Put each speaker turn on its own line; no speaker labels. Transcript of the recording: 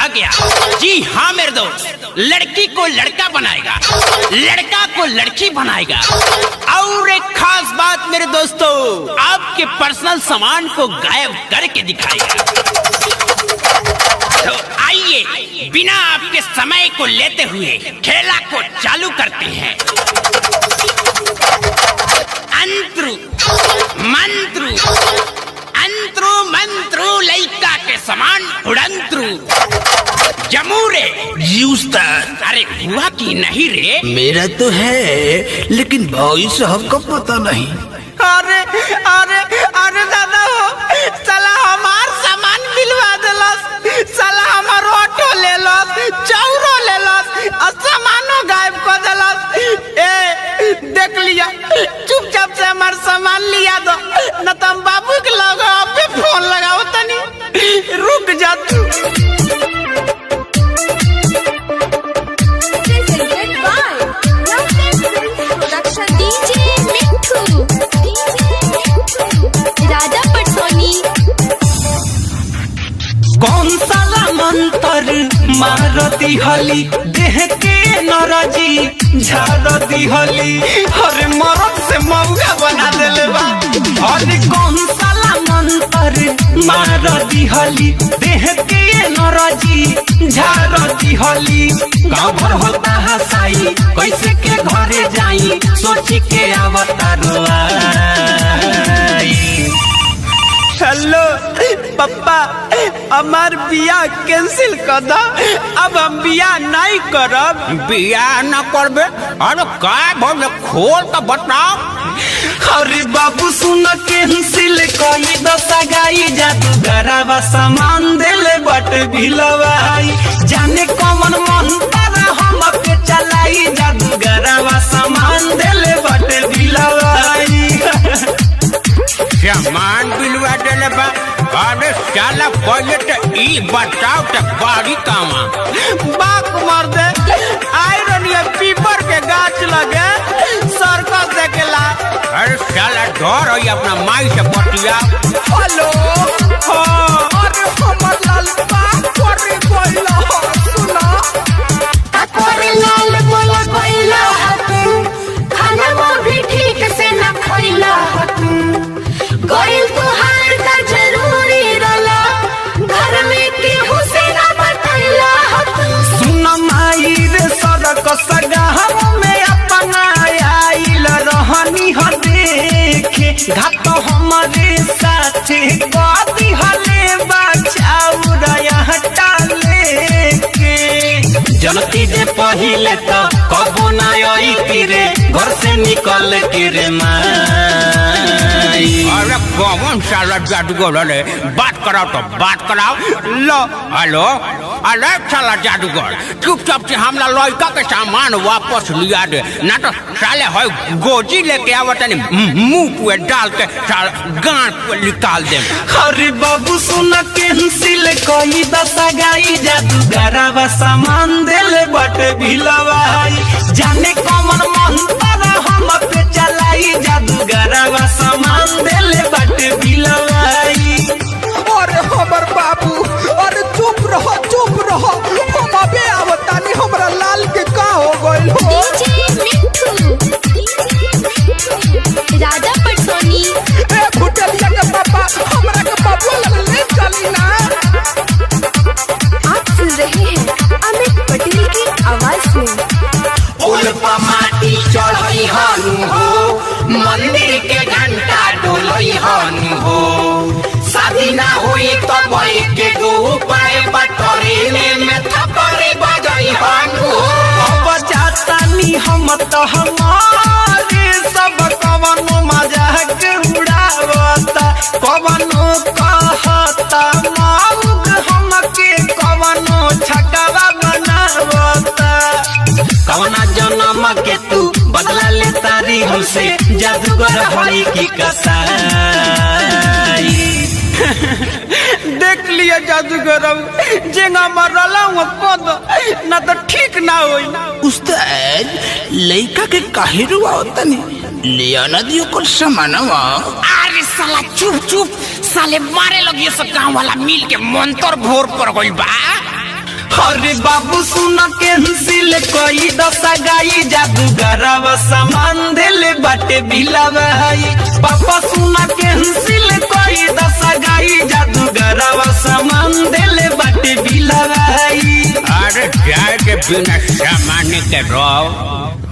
गया। जी हाँ मेरे दोस्त, लड़की को लड़का बनाएगा, लड़का को लड़की बनाएगा। और एक खास बात मेरे दोस्तों, आपके पर्सनल सामान को गायब करके दिखाएगा। तो आइए बिना आपके समय को लेते हुए खेला को चालू करते हैं। अंतरु मंत्रु अंतरु मंत्रु लइका के समान उड़ंतरु जमूरे
उस्ताद।
अरे हुआ कि नहीं रे?
मेरा तो है, लेकिन भाई साहब का पता नहीं।
अरे अरे अरे दादा हो, साला हमार सामान बिलवा देलस, साला हमार ऑटो ले लस, चौरो ले लस, और सामानो गायब कर देलस। ए देख लिया, चुपचाप से हमार सामान लिया दो, न तो हम बाबू के लगे पे फोन लगाओ तनी। रुक जा तू।
कौन साला मंतर मारती हली, देह के नरजी झाड़ती हली। अरे मरद से मौका बना देले बा। अरे कौन साला मंतर मारती हली, देह के नरजी झाड़ती हली। गाँव भर होता हसाई, कैसे के घरे जाई, सोची के अवतारो आई।
हेलो पप्पा, हमार बियाह कैंसिल कर दो, अब हम बियाह नहीं करब।
बियाह न करबे? अरे का बोले, खोल तो बताओ।
अरे बाबू सुन, कैंसिल कोई दशा गाई, जादू गरावा सामान देले बट भिलवाई। जाने कौन मंत्र हम पे चलाई, जादू गरावा सामान देले बट भिलवाई।
सामान बिलवा देले बा? अरे साला पहले तो ई बताओ तो गाड़ी कामा
बाक मार दे। आयरन ये पीपर के गाछ लगे सर्कस देखेला।
अरे साला डर है अपना माई से बतिया।
हेलो हाँ, अरे हमर लाल बात करे बोला सुना।
अकोरे लाल बोला कोइला हतू, खाना वो भी ठीक से न खोइला हतू। गोइल तुहार का जरूरी रला, घर में केहू से न बतैला हतू।
सुन माई रे सड़क सगाह में अपना आइल रहनी ह देखे, घाट हमारे साथे गदी हले बचाऊ रया टाले के। जनती जे पहिले तो कबो ना आई रे, घर से निकल के रे माई।
अरे कौन साला जादूगर रे? बात कराओ तो बात कराओ। लो हेलो, अरे साला जादूगर, चुपचाप से हमला लड़का के सामान वापस लिया दे, ना तो साले है गोजी लेके आवत नहीं, मुंह पे डाल के साला गांड पे निकाल दे।
अरे बाबू सुन, कैंसिल कोई दशा गाई, जादू गरावा सामान देले बट भिलवाई। जाने कौन मंत्र हम पे चलाई, जादू गरावा सामान देले बट भिलवाई।
अरे हमर बाबू, अरे चुप रहो चुप रहो, हम अबे आवतानी। हमरा लाल के का हो गइल हो?
राजा पटसोनी।
ए भुटलिया के पापा, हमरा के बाबू ले चली ना।
आप सुन रहे हैं अमित पटेल की आवाज में।
उल्पा माटी चढ़ई हनु हो, मंदिर के घंटा डोलई हनु हो। शादी ना हुई तो भाई के गो पाए बटोरे में थपरे बजाई हनु हो। अब जातानी हम तो हमारे सब कवनो मजाक उड़ावता, कवनो कहता मौग हमके, कवनो छकवा बनावता। कवना जन्म के तू बदला ले तारी हमसे, जादूगर भाई की कसाई।
देख लिया जादूगर, जेंगा मरला हूँ कद ना तो ठीक ना होई।
उस्ताद, लड़का के काहे रुआवता नहीं, लिया ना दियो कुछ सामानवा।
अरे साला चुप चुप, साले मारे लग ये सब गाँव वाला मिल के मंत्र भोर पर गई बा।
अरे बाबू सुन कैंसिल कोई दशा गाई जादूगरवा सामान देले बाटे बिलावाई पापा सुन कैंसिल कोई दशा गाई जादूगरवा सामान देले बाटे बिलावाई
अरे जाए के बिना सामान के रहो